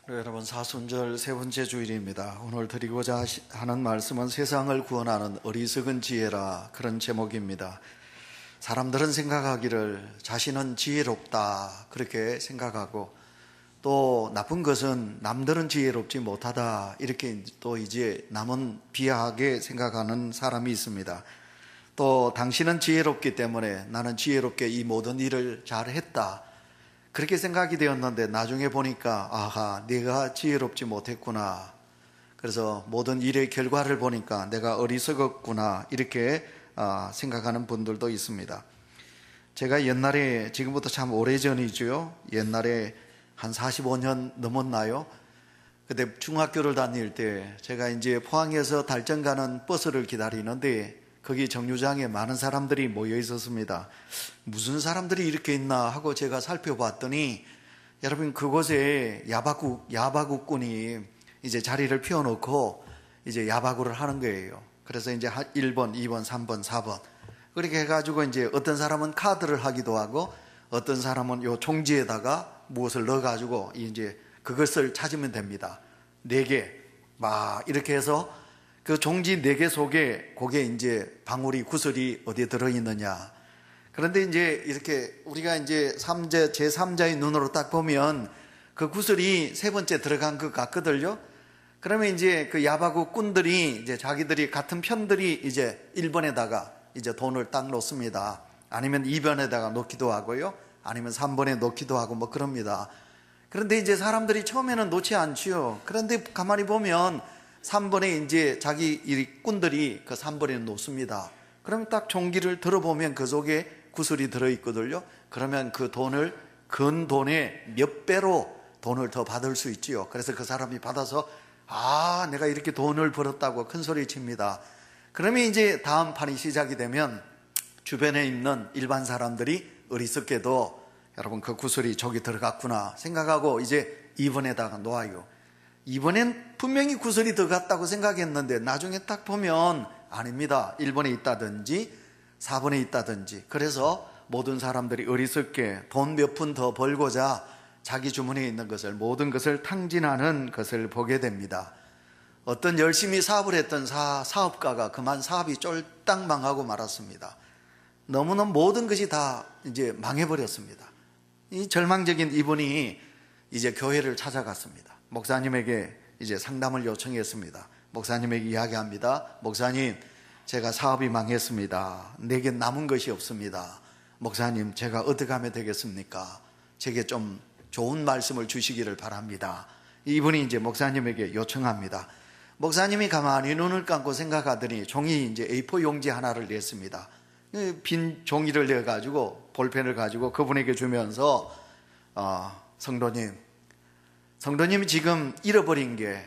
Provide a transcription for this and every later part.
네, 여러분, 사순절 세 번째 주일입니다. 오늘 드리고자 하는 말씀은 세상을 구원하는 어리석은 지혜라, 그런 제목입니다. 사람들은 생각하기를 자신은 지혜롭다 그렇게 생각하고, 또 나쁜 것은 남들은 지혜롭지 못하다 이렇게 또 이제 남은 비하하게 생각하는 사람이 있습니다. 또 당신은 지혜롭기 때문에 나는 지혜롭게 이 모든 일을 잘했다 그렇게 생각이 되었는데, 나중에 보니까 아하, 내가 지혜롭지 못했구나, 그래서 모든 일의 결과를 보니까 내가 어리석었구나 이렇게 생각하는 분들도 있습니다. 제가 옛날에, 지금부터 참 오래전이죠, 옛날에 한 45년 넘었나요? 그때 중학교를 다닐 때 제가 이제 포항에서 달정 가는 버스를 기다리는데, 거기 정류장에 많은 사람들이 모여 있었습니다. 무슨 사람들이 이렇게 있나 하고 제가 살펴봤더니, 여러분, 그곳에 야바구꾼이 이제 자리를 피워놓고 이제 야바구를 하는 거예요. 그래서 이제 1번, 2번, 3번, 4번 그렇게 해가지고 이제 어떤 사람은 카드를 하기도 하고, 어떤 사람은 요 종지에다가 무엇을 넣어가지고 이제 그것을 찾으면 됩니다. 4개 막 이렇게 해서 그 종지 4개 속에 그게 이제 방울이, 구슬이 어디에 들어있느냐. 그런데 이제 이렇게 우리가 이제 제3자의 눈으로 딱 보면 그 구슬이 3번째 들어간 것 같거든요. 그러면 이제 그 야바구 꾼들이 이제 자기들이 같은 편들이 이제 1번에다가 이제 돈을 딱 놓습니다. 아니면 2번에다가 놓기도 하고요. 아니면 3번에 놓기도 하고 뭐 그럽니다. 그런데 이제 사람들이 처음에는 놓지 않지요. 그런데 가만히 보면 3번에 이제 자기 이 꾼들이 그 3번에 놓습니다. 그러면 딱 종기를 들어보면 그 속에 구슬이 들어있거든요. 그러면 그 돈을 건 돈의 몇 배로 돈을 더 받을 수 있지요. 그래서 그 사람이 받아서 내가 이렇게 돈을 벌었다고 큰 소리 칩니다. 그러면 이제 다음 판이 시작이 되면 주변에 있는 일반 사람들이 어리석게도 여러분 그 구슬이 저기 들어갔구나 생각하고 이제 2번에다가 놓아요. 이번엔 분명히 구슬이 들어갔다고 생각했는데 나중에 딱 보면 아닙니다. 1번에 있다든지 4번에 있다든지. 그래서 모든 사람들이 어리석게 돈 몇 푼 더 벌고자 자기 주머니에 있는 것을, 모든 것을 탕진하는 것을 보게 됩니다. 어떤 열심히 사업을 했던 사업가가 그만 사업이 쫄딱 망하고 말았습니다. 너무나 모든 것이 다 이제 망해버렸습니다. 이 절망적인 이분이 이제 교회를 찾아갔습니다. 목사님에게 이제 상담을 요청했습니다. 목사님에게 이야기합니다. 목사님, 제가 사업이 망했습니다. 내게 남은 것이 없습니다. 목사님, 제가 어떻게 하면 되겠습니까? 제게 좀 좋은 말씀을 주시기를 바랍니다. 이분이 이제 목사님에게 요청합니다. 목사님이 가만히 눈을 감고 생각하더니 종이 이제 A4 용지 하나를 냈습니다. 빈 종이를 내가지고 볼펜을 가지고 그분에게 주면서 성도님이 지금 잃어버린 게,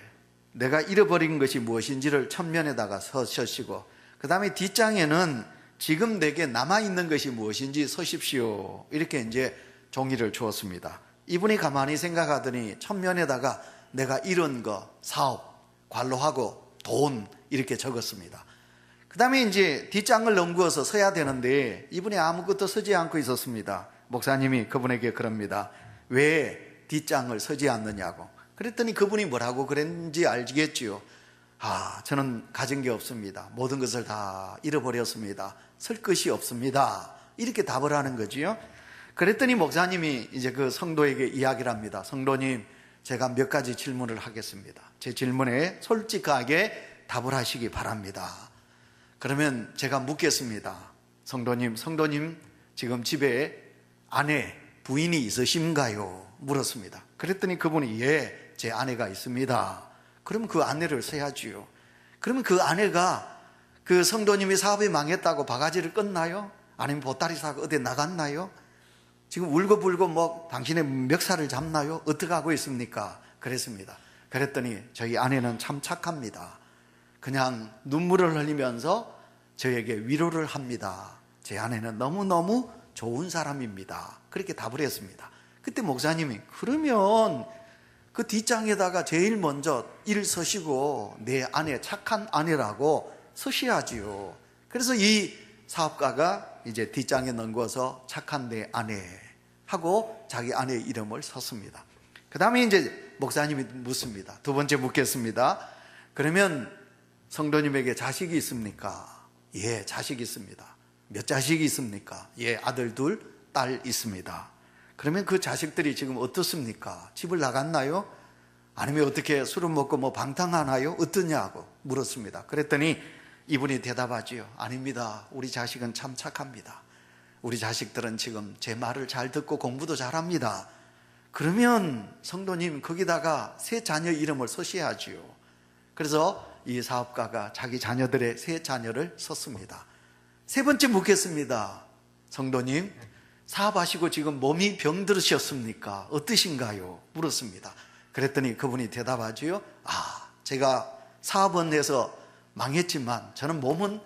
내가 잃어버린 것이 무엇인지를 첫면에다가 서시고, 그 다음에 뒷장에는 지금 내게 남아있는 것이 무엇인지 서십시오. 이렇게 이제 종이를 주었습니다. 이분이 가만히 생각하더니 첫면에다가 내가 잃은 거, 사업, 관로하고 돈 이렇게 적었습니다. 그 다음에 이제 뒷장을 넘겨서 서야 되는데 이분이 아무것도 서지 않고 있었습니다. 목사님이 그분에게 그럽니다. 왜 뒷장을 서지 않느냐고. 그랬더니 그분이 뭐라고 그랬는지 알겠지요. 저는 가진 게 없습니다. 모든 것을 다 잃어버렸습니다. 쓸 것이 없습니다. 이렇게 답을 하는 거지요. 그랬더니 목사님이 이제 그 성도에게 이야기를 합니다. 성도님, 제가 몇 가지 질문을 하겠습니다. 제 질문에 솔직하게 답을 하시기 바랍니다. 그러면 제가 묻겠습니다. 성도님 지금 집에 아내, 부인이 있으신가요? 물었습니다. 그랬더니 그분이 예, 제 아내가 있습니다. 그럼 그 아내를 써야지요. 그러면 그 아내가 그 성도님이 사업이 망했다고 바가지를 껐나요? 아니면 보따리 사고 어디 나갔나요? 지금 울고불고 뭐 당신의 멱살을 잡나요? 어떻게 하고 있습니까? 그랬습니다. 그랬더니 저희 아내는 참 착합니다. 그냥 눈물을 흘리면서 저에게 위로를 합니다. 제 아내는 너무너무 좋은 사람입니다. 그렇게 답을 했습니다. 그때 목사님이 그러면 그 뒷장에다가 제일 먼저 일 서시고 내 아내, 착한 아내라고 서셔야지요. 그래서 이 사업가가 이제 뒷장에 넘겨서 착한 내 아내 하고 자기 아내의 이름을 썼습니다. 그 다음에 이제 목사님이 묻습니다. 두 번째 묻겠습니다. 그러면 성도님에게 자식이 있습니까? 예, 자식이 있습니다. 몇 자식이 있습니까? 예, 아들 둘, 딸 있습니다. 그러면 그 자식들이 지금 어떻습니까? 집을 나갔나요? 아니면 어떻게 술을 먹고 뭐 방탕하나요? 어떠냐고 물었습니다. 그랬더니 이분이 대답하지요. 아닙니다. 우리 자식은 참 착합니다. 우리 자식들은 지금 제 말을 잘 듣고 공부도 잘합니다. 그러면 성도님 거기다가 세 자녀 이름을 쓰셔야지요. 그래서 이 사업가가 자기 자녀들의 세 자녀를 썼습니다. 세 번째 묻겠습니다. 성도님, 사업하시고 지금 몸이 병들으셨습니까? 어떠신가요? 물었습니다. 그랬더니 그분이 대답하지요. 제가 사업은 해서 망했지만 저는 몸은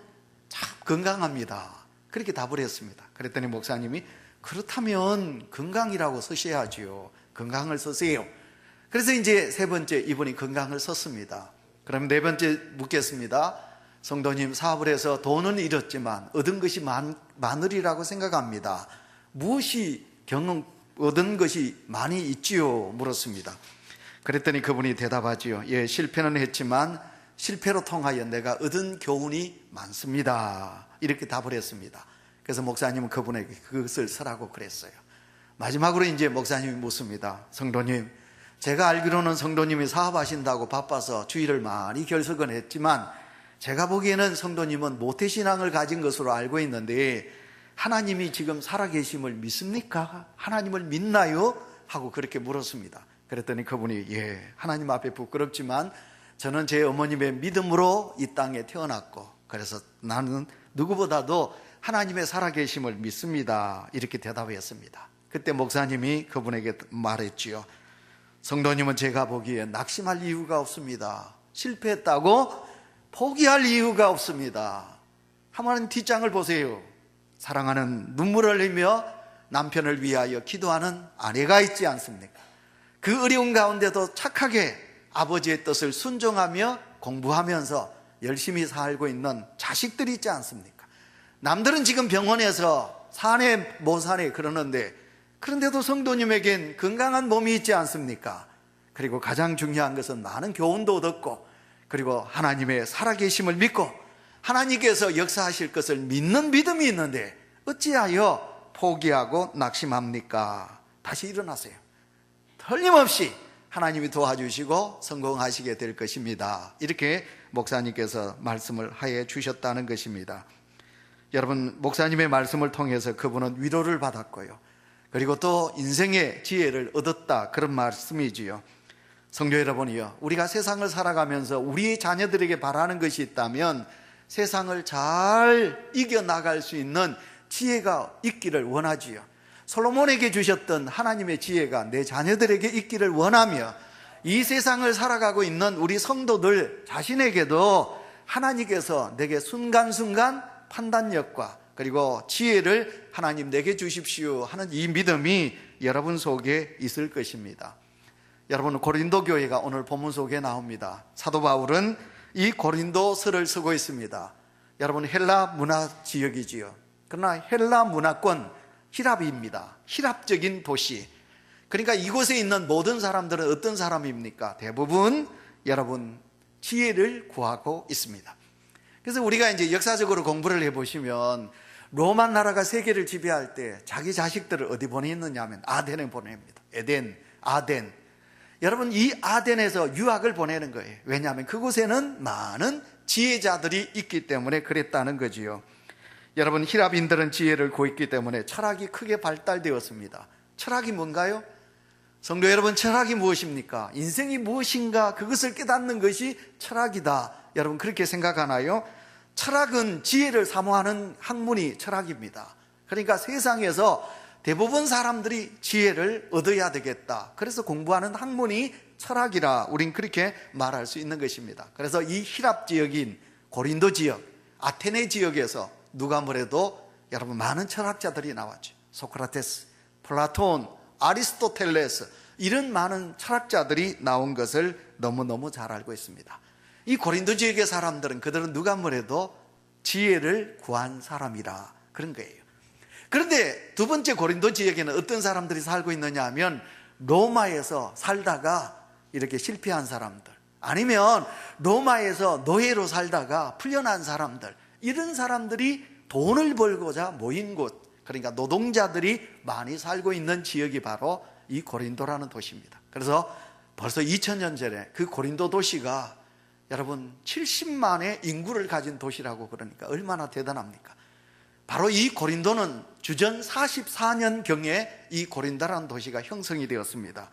참 건강합니다. 그렇게 답을 했습니다. 그랬더니 목사님이 그렇다면 건강이라고 쓰셔야지요. 건강을 쓰세요. 그래서 이제 세 번째 이분이 건강을 썼습니다. 그럼 네 번째 묻겠습니다. 성도님, 사업을 해서 돈은 잃었지만 얻은 것이 많으리라고 생각합니다. 무엇이 얻은 것이 많이 있지요? 물었습니다. 그랬더니 그분이 대답하지요. 예, 실패는 했지만 실패로 통하여 내가 얻은 교훈이 많습니다. 이렇게 답을 했습니다. 그래서 목사님은 그분에게 그것을 쓰라고 그랬어요. 마지막으로 이제 목사님이 묻습니다. 성도님, 제가 알기로는 성도님이 사업하신다고 바빠서 주의를 많이 결석은 했지만 제가 보기에는 성도님은 모태신앙을 가진 것으로 알고 있는데 하나님이 지금 살아계심을 믿습니까? 하나님을 믿나요? 하고 그렇게 물었습니다. 그랬더니 그분이 예, 하나님 앞에 부끄럽지만 저는 제 어머님의 믿음으로 이 땅에 태어났고 그래서 나는 누구보다도 하나님의 살아계심을 믿습니다. 이렇게 대답했습니다. 그때 목사님이 그분에게 말했지요. 성도님은 제가 보기에 낙심할 이유가 없습니다. 실패했다고 포기할 이유가 없습니다. 한번 뒷장을 보세요. 사랑하는 눈물을 흘리며 남편을 위하여 기도하는 아내가 있지 않습니까? 그 어려운 가운데도 착하게 아버지의 뜻을 순종하며 공부하면서 열심히 살고 있는 자식들이 있지 않습니까? 남들은 지금 병원에서 사네 못 사네 그러는데 그런데도 성도님에겐 건강한 몸이 있지 않습니까? 그리고 가장 중요한 것은 많은 교훈도 얻었고 그리고 하나님의 살아계심을 믿고 하나님께서 역사하실 것을 믿는 믿음이 있는데 어찌하여 포기하고 낙심합니까? 다시 일어나세요. 틀림없이 하나님이 도와주시고 성공하시게 될 것입니다. 이렇게 목사님께서 말씀을 하여 주셨다는 것입니다. 여러분, 목사님의 말씀을 통해서 그분은 위로를 받았고요. 그리고 또 인생의 지혜를 얻었다 그런 말씀이지요. 성도 여러분이요, 우리가 세상을 살아가면서 우리 자녀들에게 바라는 것이 있다면 세상을 잘 이겨나갈 수 있는 지혜가 있기를 원하지요. 솔로몬에게 주셨던 하나님의 지혜가 내 자녀들에게 있기를 원하며 이 세상을 살아가고 있는 우리 성도들 자신에게도 하나님께서 내게 순간순간 판단력과 그리고 지혜를 하나님 내게 주십시오 하는 이 믿음이 여러분 속에 있을 것입니다. 여러분, 고린도 교회가 오늘 본문 속에 나옵니다. 사도 바울은 이 고린도서를 쓰고 있습니다. 여러분, 헬라 문화 지역이지요. 그러나 헬라 문화권 히랍입니다. 히랍적인 도시. 그러니까 이곳에 있는 모든 사람들은 어떤 사람입니까? 대부분 여러분 지혜를 구하고 있습니다. 그래서 우리가 이제 역사적으로 공부를 해보시면 로마 나라가 세계를 지배할 때 자기 자식들을 어디 보냈느냐 하면 아덴에 보냅니다. 에덴, 아덴. 여러분, 이 아덴에서 유학을 보내는 거예요. 왜냐하면 그곳에는 많은 지혜자들이 있기 때문에 그랬다는 거지요. 여러분, 히랍인들은 지혜를 구했기 때문에 철학이 크게 발달되었습니다. 철학이 뭔가요? 성도 여러분, 철학이 무엇입니까? 인생이 무엇인가 그것을 깨닫는 것이 철학이다. 여러분, 그렇게 생각하나요? 철학은 지혜를 사모하는 학문이 철학입니다. 그러니까 세상에서 대부분 사람들이 지혜를 얻어야 되겠다. 그래서 공부하는 학문이 철학이라 우린 그렇게 말할 수 있는 것입니다. 그래서 이 히랍 지역인 고린도 지역, 아테네 지역에서 누가 뭐래도 여러분 많은 철학자들이 나왔죠. 소크라테스, 플라톤, 아리스토텔레스, 이런 많은 철학자들이 나온 것을 너무너무 잘 알고 있습니다. 이 고린도 지역의 사람들은 그들은 누가 뭐래도 지혜를 구한 사람이라 그런 거예요. 그런데 두 번째 고린도 지역에는 어떤 사람들이 살고 있느냐 하면 로마에서 살다가 이렇게 실패한 사람들, 아니면 로마에서 노예로 살다가 풀려난 사람들, 이런 사람들이 돈을 벌고자 모인 곳, 그러니까 노동자들이 많이 살고 있는 지역이 바로 이 고린도라는 도시입니다. 그래서 벌써 2000년 전에 그 고린도 도시가 여러분 70만의 인구를 가진 도시라고 그러니까 얼마나 대단합니까? 바로 이 고린도는 주전 44년경에 이 고린도라는 도시가 형성이 되었습니다.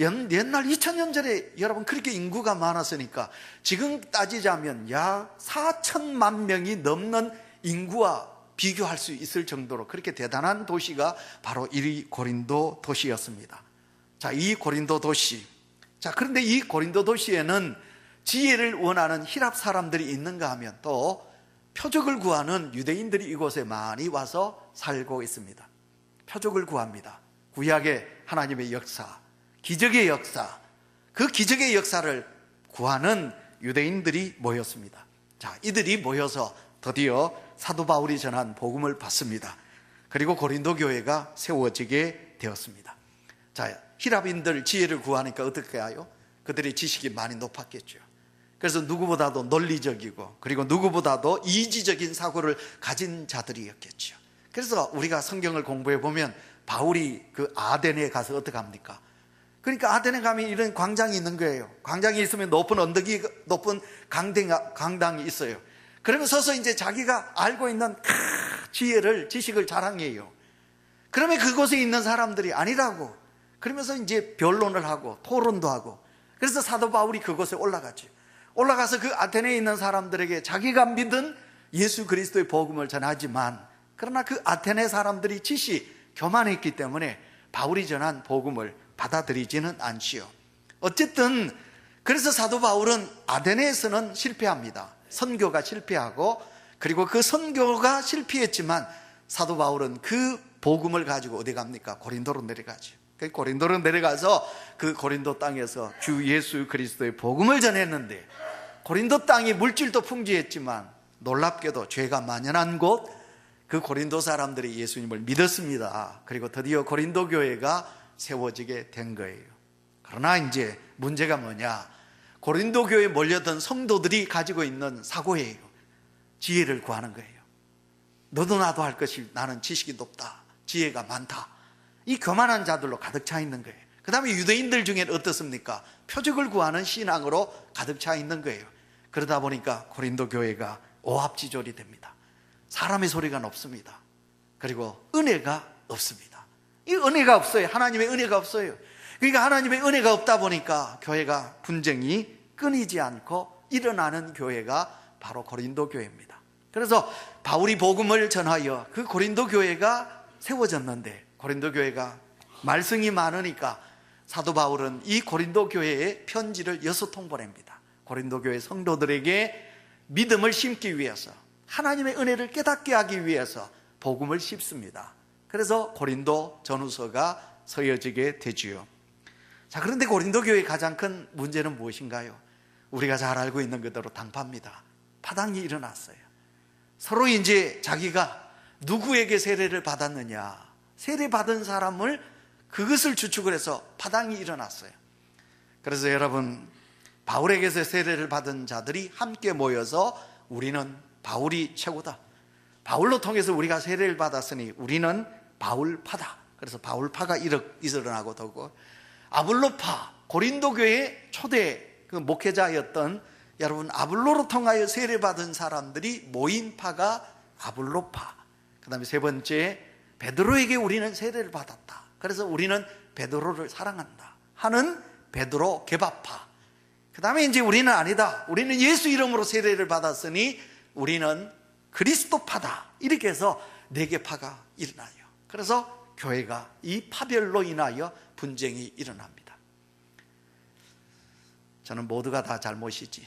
옛날 2000년 전에 여러분 그렇게 인구가 많았으니까 지금 따지자면 약 4천만 명이 넘는 인구와 비교할 수 있을 정도로 그렇게 대단한 도시가 바로 이 고린도 도시였습니다. 자, 이 고린도 도시. 자, 그런데 이 고린도 도시에는 지혜를 원하는 히랍 사람들이 있는가 하면 또 표적을 구하는 유대인들이 이곳에 많이 와서 살고 있습니다. 표적을 구합니다. 구약의 하나님의 역사, 기적의 역사, 그 기적의 역사를 구하는 유대인들이 모였습니다. 자, 이들이 모여서 드디어 사도 바울이 전한 복음을 받습니다. 그리고 고린도 교회가 세워지게 되었습니다. 자, 히랍인들 지혜를 구하니까 어떻게 해요? 그들의 지식이 많이 높았겠죠. 그래서 누구보다도 논리적이고 그리고 누구보다도 이지적인 사고를 가진 자들이었겠죠. 그래서 우리가 성경을 공부해 보면 바울이 그 아덴에 가서 어떻게 합니까? 그러니까 아덴에 가면 이런 광장이 있는 거예요. 광장이 있으면 높은 언덕이, 높은 강당이 있어요. 그러면 서서 이제 자기가 알고 있는 지혜를, 지식을 자랑해요. 그러면 그곳에 있는 사람들이 아니라고, 그러면서 이제 변론을 하고 토론도 하고, 그래서 사도 바울이 그곳에 올라갔죠. 올라가서 그 아테네에 있는 사람들에게 자기가 믿은 예수 그리스도의 복음을 전하지만, 그러나 그 아테네 사람들이 지시 교만했기 때문에 바울이 전한 복음을 받아들이지는 않지요. 어쨌든 그래서 사도 바울은 아테네에서는 실패합니다. 선교가 실패하고, 그리고 그 선교가 실패했지만 사도 바울은 그 복음을 가지고 어디 갑니까? 고린도로 내려가죠. 그 고린도로 내려가서 그 고린도 땅에서 주 예수 그리스도의 복음을 전했는데, 고린도 땅이 물질도 풍부했지만 놀랍게도 죄가 만연한 곳, 그 고린도 사람들이 예수님을 믿었습니다. 그리고 드디어 고린도 교회가 세워지게 된 거예요. 그러나 이제 문제가 뭐냐? 고린도 교회에 몰려든 성도들이 가지고 있는 사고예요. 지혜를 구하는 거예요. 너도 나도 할 것이, 나는 지식이 높다, 지혜가 많다, 이 교만한 자들로 가득 차 있는 거예요. 그 다음에 유대인들 중에는 어떻습니까? 표적을 구하는 신앙으로 가득 차 있는 거예요. 그러다 보니까 고린도 교회가 오합지졸이 됩니다. 사람의 소리가 높습니다. 그리고 은혜가 없습니다. 이 은혜가 없어요. 하나님의 은혜가 없어요. 그러니까 하나님의 은혜가 없다 보니까 교회가 분쟁이 끊이지 않고 일어나는 교회가 바로 고린도 교회입니다. 그래서 바울이 복음을 전하여 그 고린도 교회가 세워졌는데, 고린도 교회가 말썽이 많으니까 사도 바울은 이 고린도 교회에 편지를 6통 보냅니다. 고린도 교회 성도들에게 믿음을 심기 위해서, 하나님의 은혜를 깨닫게 하기 위해서 복음을 씹습니다. 그래서 고린도 전후서가 서여지게 되지요. 자, 그런데 고린도 교회의 가장 큰 문제는 무엇인가요? 우리가 잘 알고 있는 그대로 당파입니다. 파당이 일어났어요. 서로 이제 자기가 누구에게 세례를 받았느냐, 세례 받은 사람을, 그것을 주축을 해서 파당이 일어났어요. 그래서 여러분, 바울에게서 세례를 받은 자들이 함께 모여서 우리는 바울이 최고다, 바울로 통해서 우리가 세례를 받았으니 우리는 바울파다. 그래서 바울파가 일어나고 되고, 아볼로파, 고린도 교회의 초대 그 목회자였던 여러분 아볼로로 통하여 세례받은 사람들이 모인 파가 아볼로파. 그 다음에 세 번째, 베드로에게 우리는 세례를 받았다, 그래서 우리는 베드로를 사랑한다 하는 베드로 개바파. 그 다음에 이제 우리는 아니다, 우리는 예수 이름으로 세례를 받았으니 우리는 그리스도파다. 이렇게 해서 4개 파가 일어나요. 그래서 교회가 이 파별로 인하여 분쟁이 일어납니다. 저는 모두가 다 잘못이지,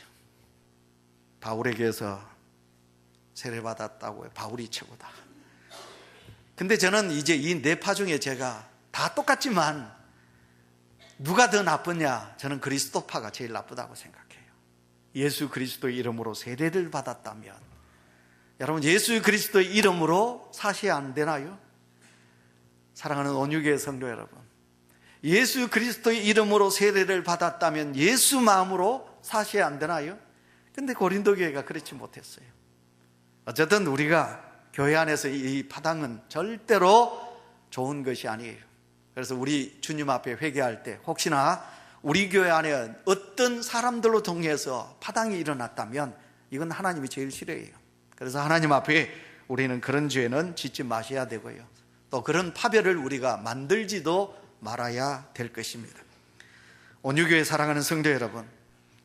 바울에게서 세례받았다고 해요. 바울이 최고다. 근데 저는 이제 이 4파 중에 제가 다 똑같지만 누가 더 나쁘냐? 저는 그리스도파가 제일 나쁘다고 생각해요. 예수 그리스도의 이름으로 세례를 받았다면, 여러분 예수 그리스도의 이름으로 사시 안 되나요? 사랑하는 온유교회 성도 여러분, 예수 그리스도의 이름으로 세례를 받았다면 예수 마음으로 사셔야 안 되나요? 근데 고린도 교회가 그렇지 못했어요. 어쨌든 우리가 교회 안에서 이 파당은 절대로 좋은 것이 아니에요. 그래서 우리 주님 앞에 회개할 때 혹시나 우리 교회 안에 어떤 사람들로 통해서 파당이 일어났다면 이건 하나님이 제일 싫어해요. 그래서 하나님 앞에 우리는 그런 죄는 짓지 마셔야 되고요, 또 그런 파별을 우리가 만들지도 말아야 될 것입니다. 온유교회 사랑하는 성도 여러분,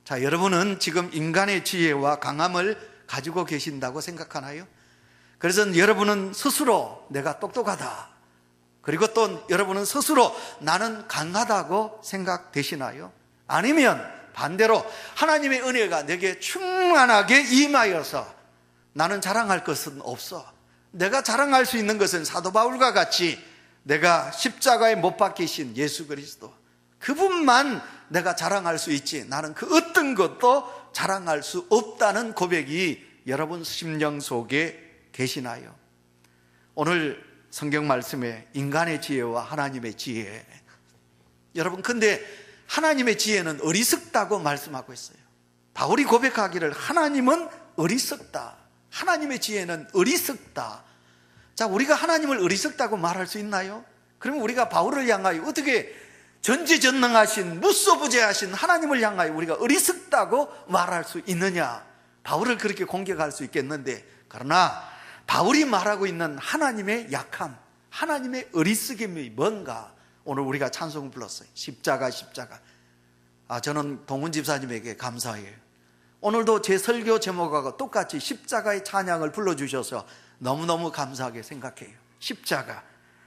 자, 여러분은 지금 인간의 지혜와 강함을 가지고 계신다고 생각하나요? 그래서 여러분은 스스로 내가 똑똑하다, 그리고 또 여러분은 스스로 나는 강하다고 생각되시나요? 아니면 반대로 하나님의 은혜가 내게 충만하게 임하여서 나는 자랑할 것은 없어, 내가 자랑할 수 있는 것은 사도 바울과 같이 내가 십자가에 못 박히신 예수 그리스도, 그분만 내가 자랑할 수 있지 나는 그 어떤 것도 자랑할 수 없다는 고백이 여러분 심령 속에 계시나요? 오늘 성경 말씀에 인간의 지혜와 하나님의 지혜, 여러분 근데 하나님의 지혜는 어리석다고 말씀하고 있어요. 바울이 고백하기를 하나님은 어리석다, 하나님의 지혜는 어리석다. 자, 우리가 하나님을 어리석다고 말할 수 있나요? 그러면 우리가 바울을 향하여 어떻게 전지전능하신 무소부재하신 하나님을 향하여 우리가 어리석다고 말할 수 있느냐? 바울을 그렇게 공격할 수 있겠는데, 그러나 바울이 말하고 있는 하나님의 약함, 하나님의 어리석임이 뭔가 오늘 우리가 찬송을 불렀어요. 십자가 십자가. 저는 동훈 집사님에게 감사해요. 오늘도 제 설교 제목하고 똑같이 십자가의 찬양을 불러주셔서 너무너무 감사하게 생각해요. 십자가.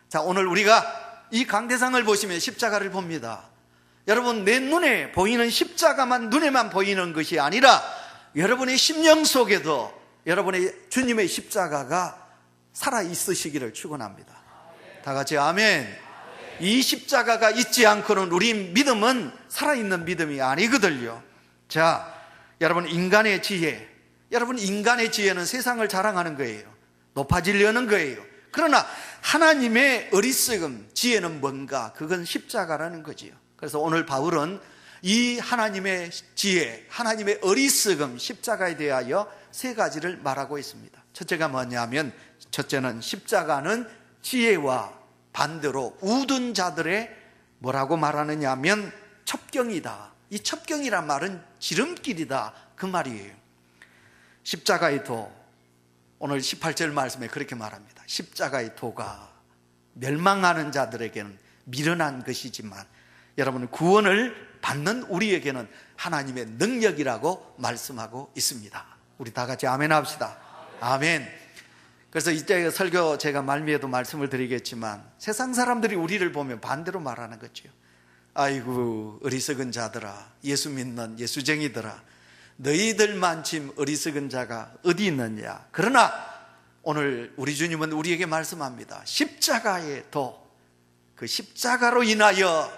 자, 오늘 우리가 이 강대상을 보시면 십자가를 봅니다. 여러분, 내 눈에 보이는 십자가만, 눈에만 보이는 것이 아니라 여러분의 심령 속에도 여러분의 주님의 십자가가 살아있으시기를 축원합니다. 다 같이 아멘. 이 십자가가 있지 않고는 우리 믿음은 살아있는 믿음이 아니거든요. 자, 여러분, 인간의 지혜, 여러분 인간의 지혜는 세상을 자랑하는 거예요. 높아지려는 거예요. 그러나 하나님의 어리석음, 지혜는 뭔가? 그건 십자가라는 거지요. 그래서 오늘 바울은 이 하나님의 지혜, 하나님의 어리석음, 십자가에 대하여 세 가지를 말하고 있습니다. 첫째가 뭐냐면, 첫째는 십자가는 지혜와 반대로 웃은 자들의 뭐라고 말하느냐 하면 첩경이다. 이 첩경이란 말은 지름길이다, 그 말이에요. 십자가의 도, 오늘 18절 말씀에 그렇게 말합니다. 십자가의 도가 멸망하는 자들에게는 미련한 것이지만 여러분, 구원을 받는 우리에게는 하나님의 능력이라고 말씀하고 있습니다. 우리 다 같이 아멘 합시다. 아멘. 그래서 이때 설교 제가 말미에도 말씀을 드리겠지만 세상 사람들이 우리를 보면 반대로 말하는 거죠. 아이고 어리석은 자들아, 예수 믿는 예수쟁이들아, 너희들만침 어리석은 자가 어디 있느냐. 그러나 오늘 우리 주님은 우리에게 말씀합니다. 십자가의 도, 그 십자가로 인하여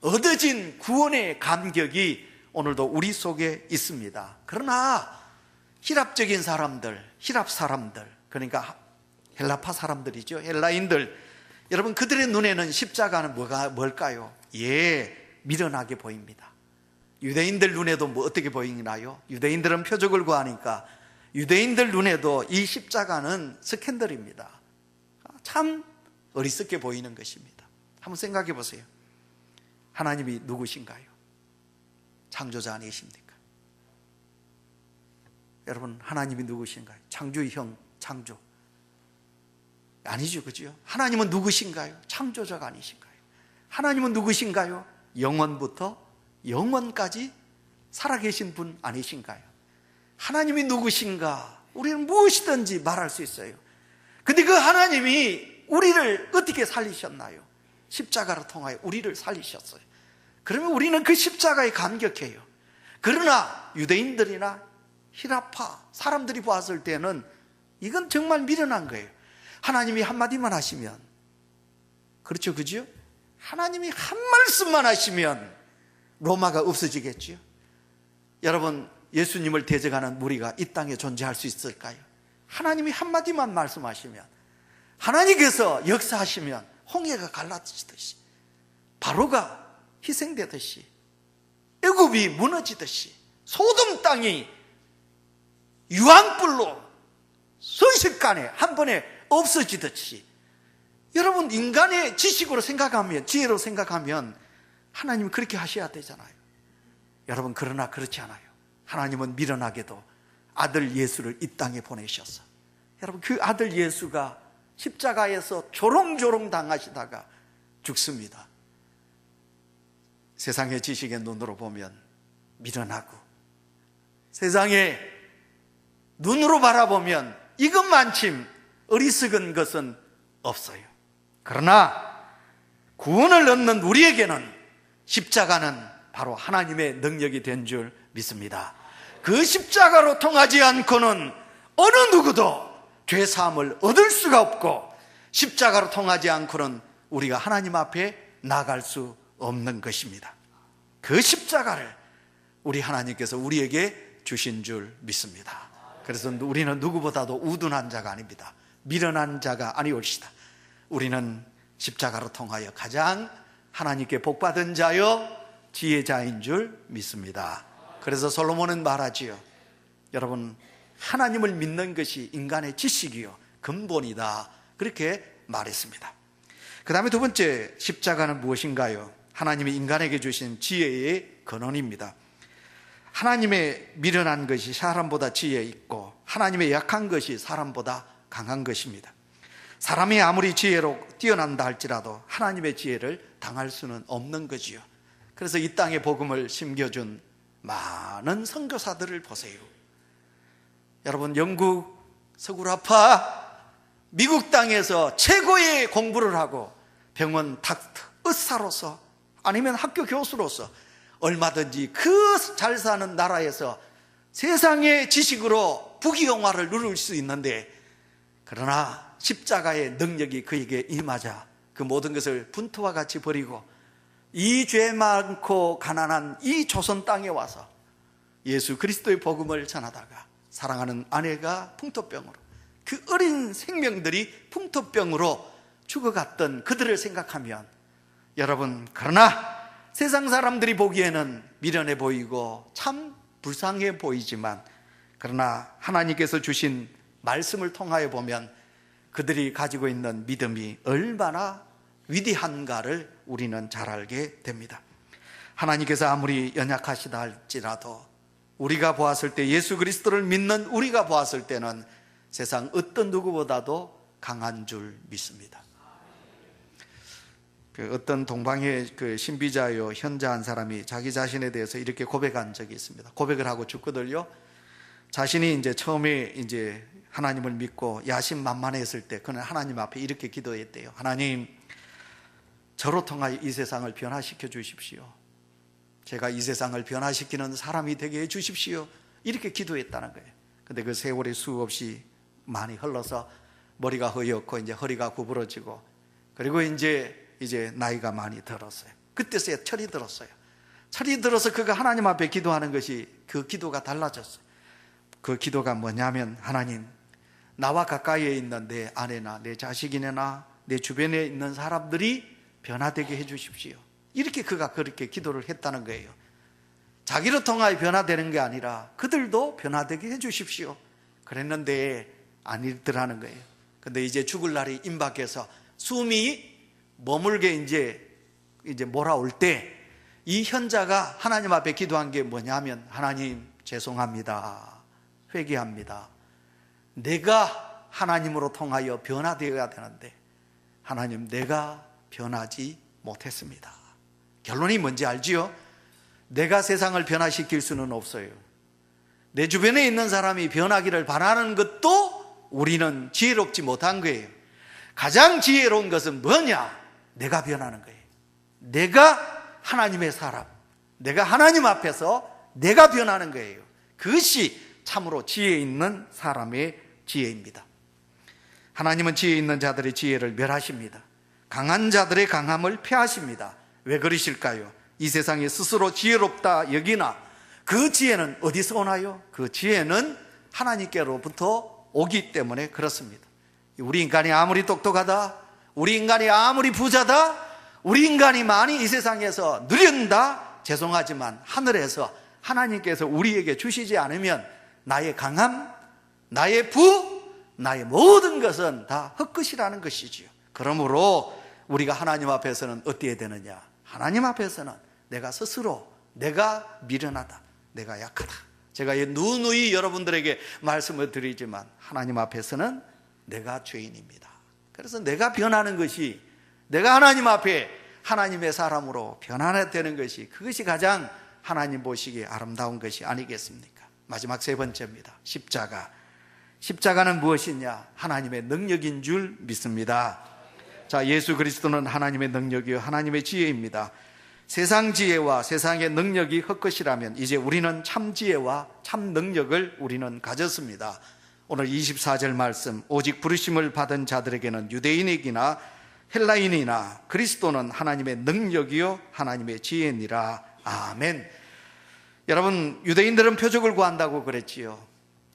얻어진 구원의 감격이 오늘도 우리 속에 있습니다. 그러나 히랍적인 사람들, 히랍 사람들, 그러니까 헬라파 사람들이죠. 헬라인들, 여러분 그들의 눈에는 십자가는 뭘까요? 미련하게 보입니다. 유대인들 눈에도 뭐 어떻게 보이나요? 유대인들은 표적을 구하니까 유대인들 눈에도 이 십자가는 스캔들입니다. 참 어리석게 보이는 것입니다. 한번 생각해 보세요. 하나님이 누구신가요? 창조자 아니십니까? 여러분, 하나님이 누구신가요? 창조의 형, 창조 아니죠, 그죠? 하나님은 누구신가요? 창조자가 아니신가요? 하나님은 누구신가요? 영원부터 영원까지 살아계신 분 아니신가요? 하나님이 누구신가? 우리는 무엇이든지 말할 수 있어요. 근데 그 하나님이 우리를 어떻게 살리셨나요? 십자가를 통하여 우리를 살리셨어요. 그러면 우리는 그 십자가에 감격해요. 그러나 유대인들이나 히라파 사람들이 봤을 때는 이건 정말 미련한 거예요. 하나님이 한마디만 하시면, 그렇죠, 그죠? 하나님이 한 말씀만 하시면 로마가 없어지겠죠. 여러분, 예수님을 대적하는 무리가 이 땅에 존재할 수 있을까요? 하나님이 한마디만 말씀하시면, 하나님께서 역사하시면 홍해가 갈라지듯이 바로가 희생되듯이, 애굽이 무너지듯이, 소돔 땅이 유황불로 순식간에 한 번에 없어지듯이, 여러분 인간의 지식으로 생각하면, 지혜로 생각하면 하나님은 그렇게 하셔야 되잖아요. 여러분 그러나 그렇지 않아요. 하나님은 미련하게도 아들 예수를 이 땅에 보내셨어. 여러분 그 아들 예수가 십자가에서 조롱조롱 당하시다가 죽습니다. 세상의 지식의 눈으로 보면 미련하고, 세상의 눈으로 바라보면 이것만큼 어리석은 것은 없어요. 그러나 구원을 얻는 우리에게는 십자가는 바로 하나님의 능력이 된 줄 믿습니다. 그 십자가로 통하지 않고는 어느 누구도 죄사함을 얻을 수가 없고, 십자가로 통하지 않고는 우리가 하나님 앞에 나갈 수 없는 것입니다. 그 십자가를 우리 하나님께서 우리에게 주신 줄 믿습니다. 그래서 우리는 누구보다도 우둔한 자가 아닙니다. 미련한 자가 아니올시다. 우리는 십자가로 통하여 가장 하나님께 복받은 자요 지혜자인 줄 믿습니다. 그래서 솔로몬은 말하지요. 여러분 하나님을 믿는 것이 인간의 지식이요 근본이다, 그렇게 말했습니다. 그 다음에 두 번째, 십자가는 무엇인가요? 하나님이 인간에게 주신 지혜의 근원입니다. 하나님의 미련한 것이 사람보다 지혜 있고, 하나님의 약한 것이 사람보다 강한 것입니다. 사람이 아무리 지혜로 뛰어난다 할지라도 하나님의 지혜를 당할 수는 없는 거지요. 그래서 이 땅에 복음을 심겨준 많은 선교사들을 보세요. 여러분 영국 서구라파 미국 땅에서 최고의 공부를 하고 병원 닥터, 의사로서 아니면 학교 교수로서 얼마든지 그 잘 사는 나라에서 세상의 지식으로 부귀영화를 누릴 수 있는데, 그러나 십자가의 능력이 그에게 임하자 그 모든 것을 분토와 같이 버리고 이 죄 많고 가난한 이 조선 땅에 와서 예수 그리스도의 복음을 전하다가 사랑하는 아내가 풍토병으로, 그 어린 생명들이 풍토병으로 죽어갔던 그들을 생각하면, 여러분 그러나 세상 사람들이 보기에는 미련해 보이고 참 불쌍해 보이지만, 그러나 하나님께서 주신 말씀을 통하여 보면 그들이 가지고 있는 믿음이 얼마나 위대한가를 우리는 잘 알게 됩니다. 하나님께서 아무리 연약하시다 할지라도 우리가 보았을 때, 예수 그리스도를 믿는 우리가 보았을 때는 세상 어떤 누구보다도 강한 줄 믿습니다. 어떤 동방의 신비자요 현자 한 사람이 자기 자신에 대해서 이렇게 고백한 적이 있습니다. 고백을 하고 죽거든요. 자신이 이제 처음에 이제 하나님을 믿고 야심만만했을 때 그는 하나님 앞에 이렇게 기도했대요. 하나님, 저로 통하여 이 세상을 변화시켜 주십시오. 제가 이 세상을 변화시키는 사람이 되게 해 주십시오. 이렇게 기도했다는 거예요. 근데 그 세월이 수없이 많이 흘러서 머리가 허옇고 이제 허리가 구부러지고, 그리고 이제 나이가 많이 들었어요. 그때서야 철이 들었어요. 철이 들어서 그가 하나님 앞에 기도하는 것이, 그 기도가 달라졌어요. 그 기도가 뭐냐면, 하나님, 나와 가까이에 있는 내 아내나 내 자식이나 내 주변에 있는 사람들이 변화되게 해 주십시오. 이렇게 그가 그렇게 기도를 했다는 거예요. 자기로 통하여 변화되는 게 아니라 그들도 변화되게 해 주십시오. 그랬는데 아니더라는 거예요. 근데 이제 죽을 날이 임박해서 숨이 머물게 이제 몰아올 때, 이 현자가 하나님 앞에 기도한 게 뭐냐면, 하나님 죄송합니다. 회개합니다. 내가 하나님으로 통하여 변화되어야 되는데 하나님, 내가 변하지 못했습니다. 결론이 뭔지 알지요? 내가 세상을 변화시킬 수는 없어요. 내 주변에 있는 사람이 변하기를 바라는 것도 우리는 지혜롭지 못한 거예요. 가장 지혜로운 것은 뭐냐? 내가 변하는 거예요. 내가 하나님의 사람, 내가 하나님 앞에서 내가 변하는 거예요. 그것이 참으로 지혜 있는 사람의 지혜입니다. 하나님은 지혜 있는 자들의 지혜를 멸하십니다. 강한 자들의 강함을 폐하십니다. 왜 그러실까요? 이 세상에 스스로 지혜롭다 여기나 그 지혜는 어디서 오나요? 그 지혜는 하나님께로부터 오기 때문에 그렇습니다. 우리 인간이 아무리 똑똑하다, 우리 인간이 아무리 부자다, 우리 인간이 많이 이 세상에서 누린다? 죄송하지만 하늘에서 하나님께서 우리에게 주시지 않으면 나의 강함, 나의 부, 나의 모든 것은 다 헛것이라는 것이지요. 그러므로 우리가 하나님 앞에서는 어떻게 되느냐? 하나님 앞에서는 내가 스스로 내가 미련하다, 내가 약하다. 제가 누누이 여러분들에게 말씀을 드리지만 하나님 앞에서는 내가 죄인입니다. 그래서 내가 변하는 것이, 내가 하나님 앞에 하나님의 사람으로 변화가 되는 것이, 그것이 가장 하나님 보시기에 아름다운 것이 아니겠습니까? 마지막 세 번째입니다. 십자가. 십자가는 무엇이냐? 하나님의 능력인 줄 믿습니다. 자, 예수 그리스도는 하나님의 능력이요 하나님의 지혜입니다. 세상 지혜와 세상의 능력이 헛것이라면 이제 우리는 참 지혜와 참 능력을 우리는 가졌습니다. 오늘 24절 말씀, 오직 부르심을 받은 자들에게는 유대인이나 헬라인이나 그리스도는 하나님의 능력이요 하나님의 지혜니라. 아멘. 여러분, 유대인들은 표적을 구한다고 그랬지요.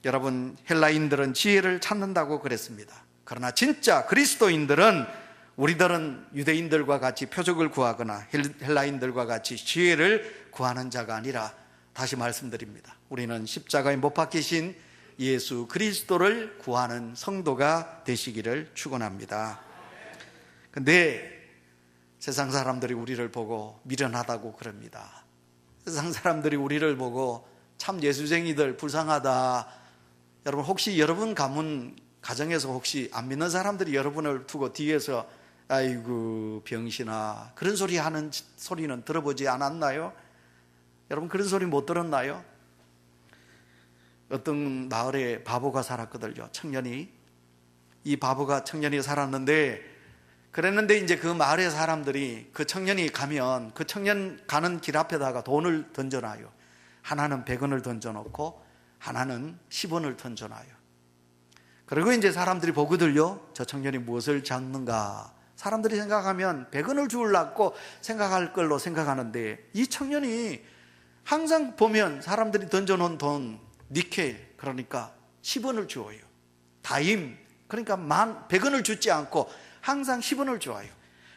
여러분, 헬라인들은 지혜를 찾는다고 그랬습니다. 그러나 진짜 그리스도인들은, 우리들은 유대인들과 같이 표적을 구하거나 헬라인들과 같이 지혜를 구하는 자가 아니라, 다시 말씀드립니다, 우리는 십자가에 못 박히신 예수 그리스도를 구하는 성도가 되시기를 축원합니다. 근데 세상 사람들이 우리를 보고 미련하다고 그럽니다. 세상 사람들이 우리를 보고 참 예수쟁이들, 불쌍하다. 여러분, 혹시 여러분 가정에서 혹시 안 믿는 사람들이 여러분을 두고 뒤에서 아이고 병신아 그런 소리 하는 소리는 들어보지 않았나요? 여러분, 그런 소리 못 들었나요? 어떤 마을에 바보가 살았거든요. 청년이. 이 바보가 청년이 살았는데, 그랬는데 이제 그 마을의 사람들이 그 청년이 가면 그 청년 가는 길 앞에다가 돈을 던져놔요. 하나는 100원을 던져놓고 하나는 10원을 던져놔요. 그리고 이제 사람들이 보거든요. 저 청년이 무엇을 잡는가. 사람들이 생각하면 100원을 주려고 생각할 걸로 생각하는데, 이 청년이 항상 보면 사람들이 던져놓은 돈, 니켈, 그러니까 10원을 주어요. 다임, 그러니까 100원을 주지 않고 항상 10원을 줘요.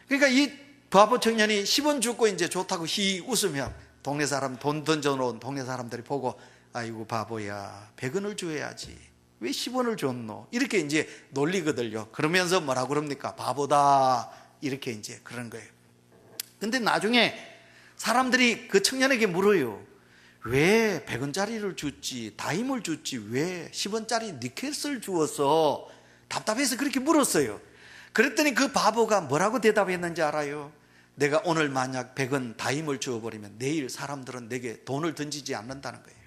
그러니까 이 바보 청년이 10원 주고 이제 좋다고 히 웃으면 동네 사람, 돈 던져놓은 동네 사람들이 보고 아이고 바보야, 100원을 줘야지 왜 10원을 줬노? 이렇게 이제 놀리거든요. 그러면서 뭐라고 그럽니까? 바보다, 이렇게 이제 그런 거예요. 근데 나중에 사람들이 그 청년에게 물어요. 왜 100원짜리를 줬지, 다임을 줬지 왜 10원짜리 니켈을 주었어? 답답해서 그렇게 물었어요. 그랬더니 그 바보가 뭐라고 대답했는지 알아요? 내가 오늘 만약 100원 다임을 주어버리면 내일 사람들은 내게 돈을 던지지 않는다는 거예요.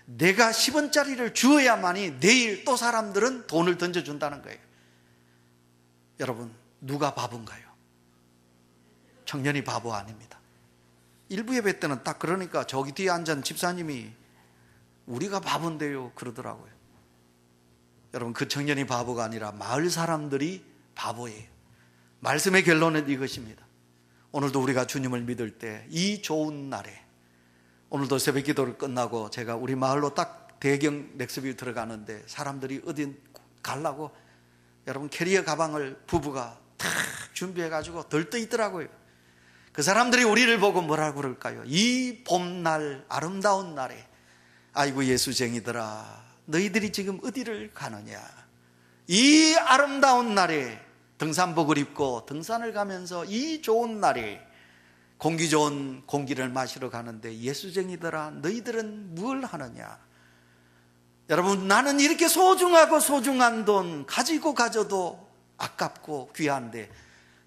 내가 10원짜리를 주어야만이 내일 또 사람들은 돈을 던져준다는 거예요. 여러분, 누가 바본가요? 청년이 바보 아닙니다. 일부 예배 때는 딱 그러니까 저기 뒤에 앉은 집사님이 우리가 바본데요 그러더라고요. 여러분, 그 청년이 바보가 아니라 마을 사람들이 바보예요. 말씀의 결론은 이것입니다. 오늘도 우리가 주님을 믿을 때 이 좋은 날에, 오늘도 새벽 기도를 끝나고 제가 우리 마을로 딱 대경 넥스뷰 들어가는데 사람들이 어디 가려고 여러분 캐리어 가방을 부부가 탁 준비해가지고 들떠 있더라고요. 그 사람들이 우리를 보고 뭐라고 그럴까요? 이 봄날, 아름다운 날에 아이고 예수쟁이들아, 너희들이 지금 어디를 가느냐? 이 아름다운 날에 등산복을 입고 등산을 가면서 이 좋은 날에 공기 좋은 공기를 마시러 가는데 예수쟁이들아, 너희들은 뭘 하느냐? 여러분, 나는 이렇게 소중하고 소중한 돈 가지고 가져도 아깝고 귀한데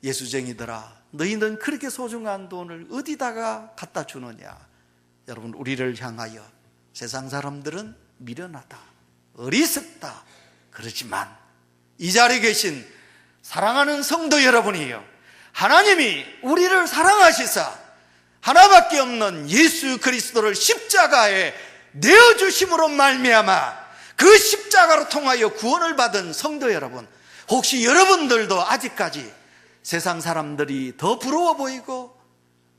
예수쟁이들아, 너희는 그렇게 소중한 돈을 어디다가 갖다 주느냐? 여러분, 우리를 향하여 세상 사람들은 미련하다, 어리석다 그렇지만 이 자리에 계신 사랑하는 성도 여러분이요, 하나님이 우리를 사랑하시사 하나밖에 없는 예수 그리스도를 십자가에 내어주심으로 말미암아 그 십자가로 통하여 구원을 받은 성도 여러분, 혹시 여러분들도 아직까지 세상 사람들이 더 부러워 보이고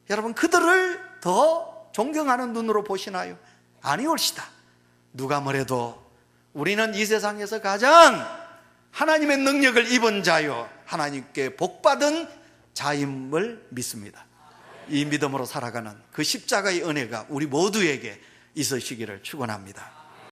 여러분 그들을 더 존경하는 눈으로 보시나요? 아니올시다. 누가 뭐래도 우리는 이 세상에서 가장 하나님의 능력을 입은 자요, 하나님께 복받은 자임을 믿습니다. 이 믿음으로 살아가는 그 십자가의 은혜가 우리 모두에게 있으시기를 축원합니다.